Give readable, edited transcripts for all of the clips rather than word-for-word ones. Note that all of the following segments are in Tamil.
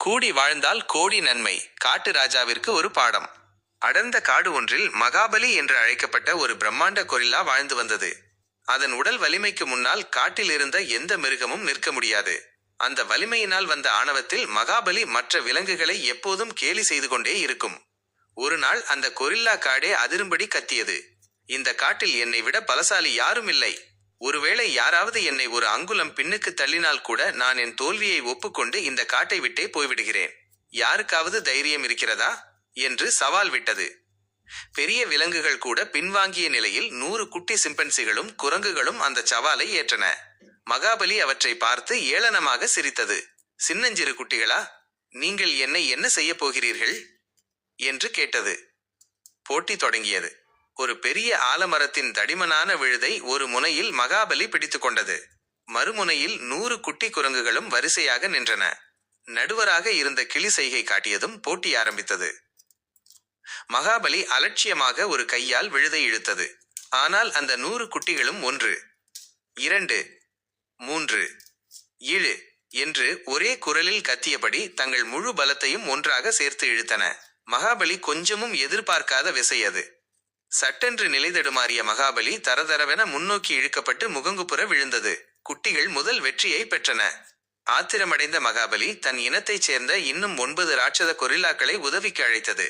கூடி வாழ்ந்தால் கோடி நன்மை. காட்டு ராஜாவிற்கு ஒரு பாடம். அடர்ந்த காடு ஒன்றில் மகாபலி என்று அழைக்கப்பட்ட ஒரு பிரம்மாண்ட கொரில்லா வாழ்ந்து வந்தது. அதன் உடல் வலிமைக்கு முன்னால் காட்டில் இருந்த எந்த மிருகமும் நிற்க முடியாது. அந்த வலிமையினால் வந்த ஆணவத்தில் மகாபலி மற்ற விலங்குகளை எப்போதும் கேலி செய்து கொண்டே இருக்கும். ஒரு நாள் அந்த கொரில்லா காடே அதிரும்படி கத்தியது. இந்த காட்டில் என்னை விட பலசாலி யாரும் இல்லை. ஒருவேளை யாராவது என்னை ஒரு அங்குலம் பின்னுக்கு தள்ளினால் கூட நான் என் தோல்வியை ஒப்புக்கொண்டு இந்த காட்டை விட்டே போய்விடுகிறேன். யாருக்காவது தைரியம் இருக்கிறதா என்று சவால் விட்டது. பெரிய விலங்குகள் கூட பின்வாங்கிய நிலையில் 100 குட்டி சிம்பன்சிகளும் குரங்குகளும் அந்த சவாலை ஏற்றன. மகாபலி அவற்றை பார்த்து ஏளனமாக சிரித்தது. சின்னஞ்சிறு குட்டிகளா, நீங்கள் என்னை என்ன செய்ய போகிறீர்கள் என்று கேட்டது. போட்டி தொடங்கியது. ஒரு பெரிய ஆலமரத்தின் தடிமனான விழுதை ஒரு முனையில் மகாபலி பிடித்து கொண்டது. மறுமுனையில் 100 குட்டி குரங்குகளும் வரிசையாக நின்றன. நடுவராக இருந்த கிளி செய்கை காட்டியதும் போட்டி ஆரம்பித்தது. மகாபலி அலட்சியமாக ஒரு கையால் விழுதை இழுத்தது. ஆனால் அந்த 100 குட்டிகளும் 1, 2, 3 இழு என்று ஒரே குரலில் கத்தியபடி தங்கள் முழு பலத்தையும் ஒன்றாக சேர்த்து இழுத்தன. மகாபலி கொஞ்சமும் எதிர்பார்க்காத விசை அது. சட்டென்று நிலைதடுமாறிய மகாபலி தரதரவென முன்னோக்கி இழுக்கப்பட்டு முகங்குப்புற விழுந்தது. குட்டிகள் முதல் வெற்றியை பெற்றன. ஆத்திரமடைந்த மகாபலி தன் இனத்தைச் சேர்ந்த இன்னும் 9 ராட்சத கொரில்லாக்களை உதவிக்கு அழைத்தது.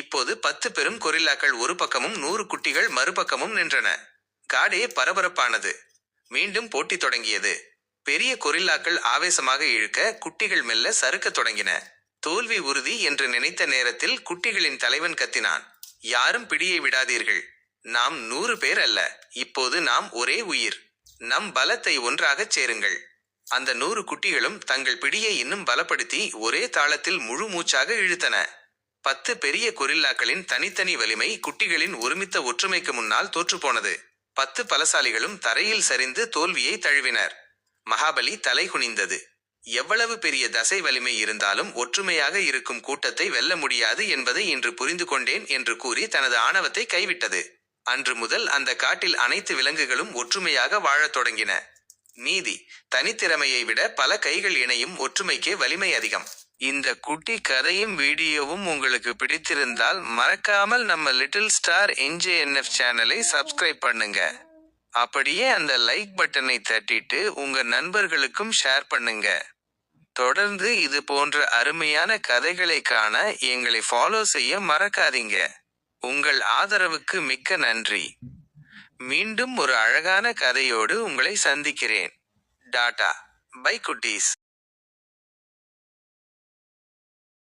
இப்போது 10 பெரும் கொரில்லாக்கள் ஒரு பக்கமும் 100 குட்டிகள் மறுபக்கமும் நின்றன. காடே பரபரப்பானது. மீண்டும் போட்டி தொடங்கியது. பெரிய கொரில்லாக்கள் ஆவேசமாக இழுக்க குட்டிகள் மெல்ல சறுக்க தொடங்கின. தோல்வி உறுதி என்று நினைத்த நேரத்தில் குட்டிகளின் தலைவன் கத்தினான். யாரும் பிடியை விடாதீர்கள். நாம் 100 பேர் அல்ல, இப்போது நாம் ஒரே உயிர். நம் பலத்தை ஒன்றாகச் சேருங்கள். அந்த 100 குட்டிகளும் தங்கள் பிடியை இன்னும் பலப்படுத்தி ஒரே தாளத்தில் முழு மூச்சாக இழுத்தன. 10 பெரிய கொரில்லாக்களின் தனித்தனி வலிமை குட்டிகளின் ஒருமித்த ஒற்றுமைக்கு முன்னால் தோற்றுப்போனது. 10 பலசாலிகளும் தரையில் சரிந்து தோல்வியை தழுவினர். மகாபலி தலை குனிந்தது. எவ்வளவு பெரிய தசை வலிமை இருந்தாலும் ஒற்றுமையாக இருக்கும் கூட்டத்தை வெல்ல முடியாது என்பதை இன்று புரிந்து கொண்டேன் என்று கூறி தனது ஆணவத்தை கைவிட்டது. அன்று முதல் அந்த காட்டில் அனைத்து விலங்குகளும் ஒற்றுமையாக வாழத் தொடங்கின. நீதி: தனித்திறமையை விட பல கைகள் இணையும் ஒற்றுமைக்கே வலிமை அதிகம். இந்த குட்டி கதையும் வீடியோவும் உங்களுக்கு பிடித்திருந்தால் மறக்காமல் நம்ம லிட்டில் ஸ்டார் NJNF சேனலை சப்ஸ்கிரைப் பண்ணுங்க. அப்படியே அந்த லைக் பட்டனை தட்டிட்டு உங்க நண்பர்களுக்கும் ஷேர் பண்ணுங்க. தொடர்ந்து இது போன்ற அருமையான கதைகளை காண எங்களை ஃபாலோ செய்ய மறக்காதீங்க. உங்கள் ஆதரவுக்கு மிக்க நன்றி. மீண்டும் ஒரு அழகான கதையோடு உங்களை சந்திக்கிறேன். டாடா பை குட்டீஸ்.